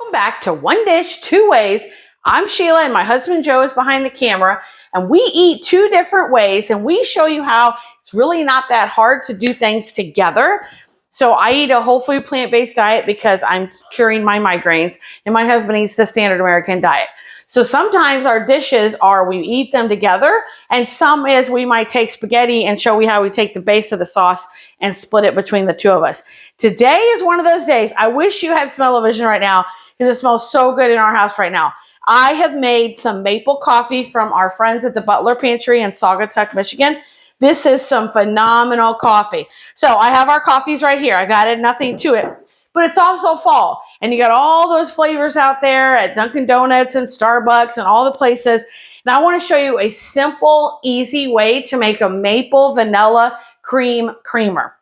Welcome back to One Dish, Two Ways. I'm Sheila and my husband Joe is behind the camera, and we eat two different ways, and we show you how it's really not that hard to do things together. So I eat a whole food plant-based diet because I'm curing my migraines, and my husband eats the standard American diet. So sometimes our dishes are we eat them together, and some is we might take spaghetti and show you how we take the base of the sauce and split it between the two of us. Today is one of those days. I wish you had smell-o-vision right now because it smells so good in our house right now. I have made some maple coffee from our friends at the Butler Pantry in Saugatuck, Michigan. This is some phenomenal coffee. So I have our coffees right here. I've added nothing to it, but it's also fall. And you got all those flavors out there at Dunkin' Donuts and Starbucks and all the places. And I want to show you a simple, easy way to make a maple vanilla cream creamer.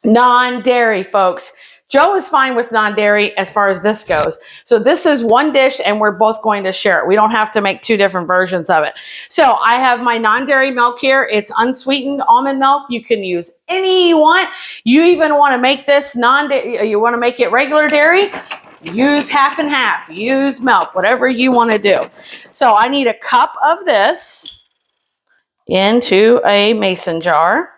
Non-dairy, folks. Joe is fine with non-dairy as far as this goes. So this is one dish and we're both going to share it. We don't have to make two different versions of it. So I have my non-dairy milk here. It's unsweetened almond milk. You can use any you want. You even want to make this non-dairy, you want to make it regular dairy, use half and half, use milk, whatever you want to do. So I need a cup of this into a mason jar.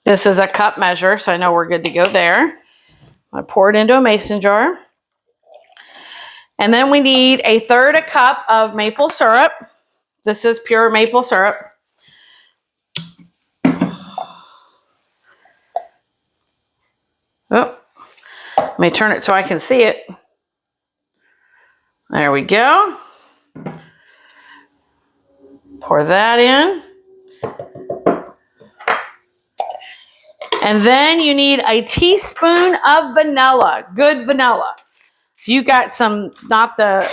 This is a cup measure, so I know we're good to go there. I pour it into a mason jar. And then we need 1/3 cup of maple syrup. This is pure maple syrup. Oh, let me turn it so I can see it. There we go. Pour that in. And then you need a teaspoon of vanilla, good vanilla. If you got some, not the,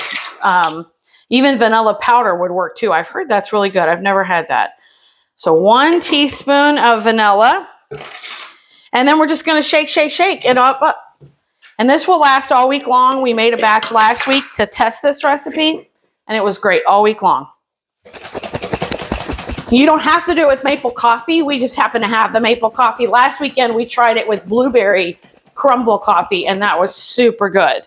even vanilla powder would work too. I've heard that's really good. I've never had that. So 1 teaspoon of vanilla. And then we're just going to shake, shake, shake it up. And this will last all week long. We made a batch last week to test this recipe, and it was great all week long. You don't have to do it with maple coffee. We just happen to have the maple coffee. Last weekend, we tried it with blueberry crumble coffee, and that was super good.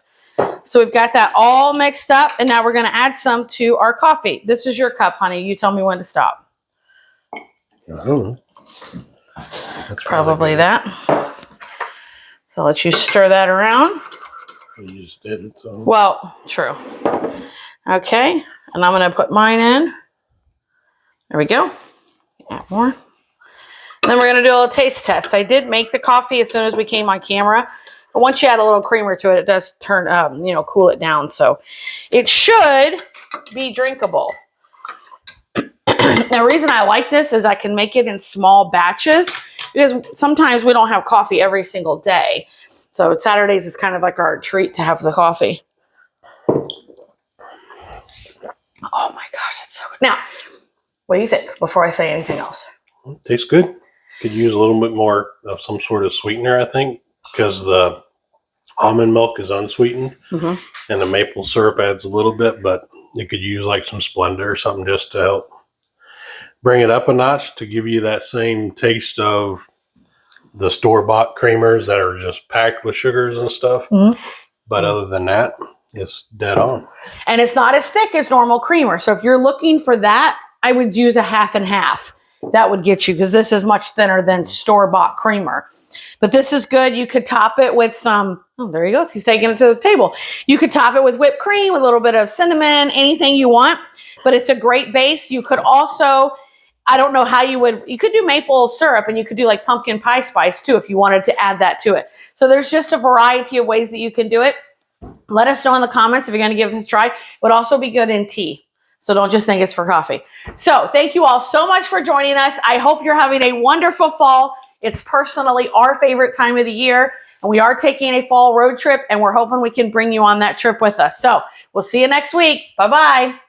So we've got that all mixed up, and now we're going to add some to our coffee. This is your cup, honey. You tell me when to stop. I don't know. That's probably that. So let's you stir that around. You just did it. So. Well, true. Okay, and I'm going to put mine in. There we go. Add more. And then we're going to do a little taste test. I did make the coffee as soon as we came on camera. But once you add a little creamer to it, it does turn, cool it down. So it should be drinkable. The reason I like this is I can make it in small batches because sometimes we don't have coffee every single day. So Saturdays is kind of like our treat to have the coffee. Oh my gosh, it's so good. Now, what do you think before I say anything else? It tastes good. Could use a little bit more of some sort of sweetener, I think, because the almond milk is unsweetened and the maple syrup adds a little bit, but you could use like some Splenda or something just to help bring it up a notch to give you that same taste of the store-bought creamers that are just packed with sugars and stuff. But other than that, it's dead on. And it's not as thick as normal creamer. So if you're looking for that, I would use a half and half. That would get you, because this is much thinner than store-bought creamer. But this is good. You could top it with some, oh, there he goes. He's taking it to the table. You could top it with whipped cream, with a little bit of cinnamon, anything you want. But it's a great base. You could also, I don't know how you could do maple syrup, and you could do like pumpkin pie spice too if you wanted to add that to it. So there's just a variety of ways that you can do it. Let us know in the comments if you're going to give this a try. It would also be good in tea. So don't just think it's for coffee. So thank you all so much for joining us. I hope you're having a wonderful fall. It's personally our favorite time of the year. And we are taking a fall road trip, and we're hoping we can bring you on that trip with us. So we'll see you next week. Bye-bye.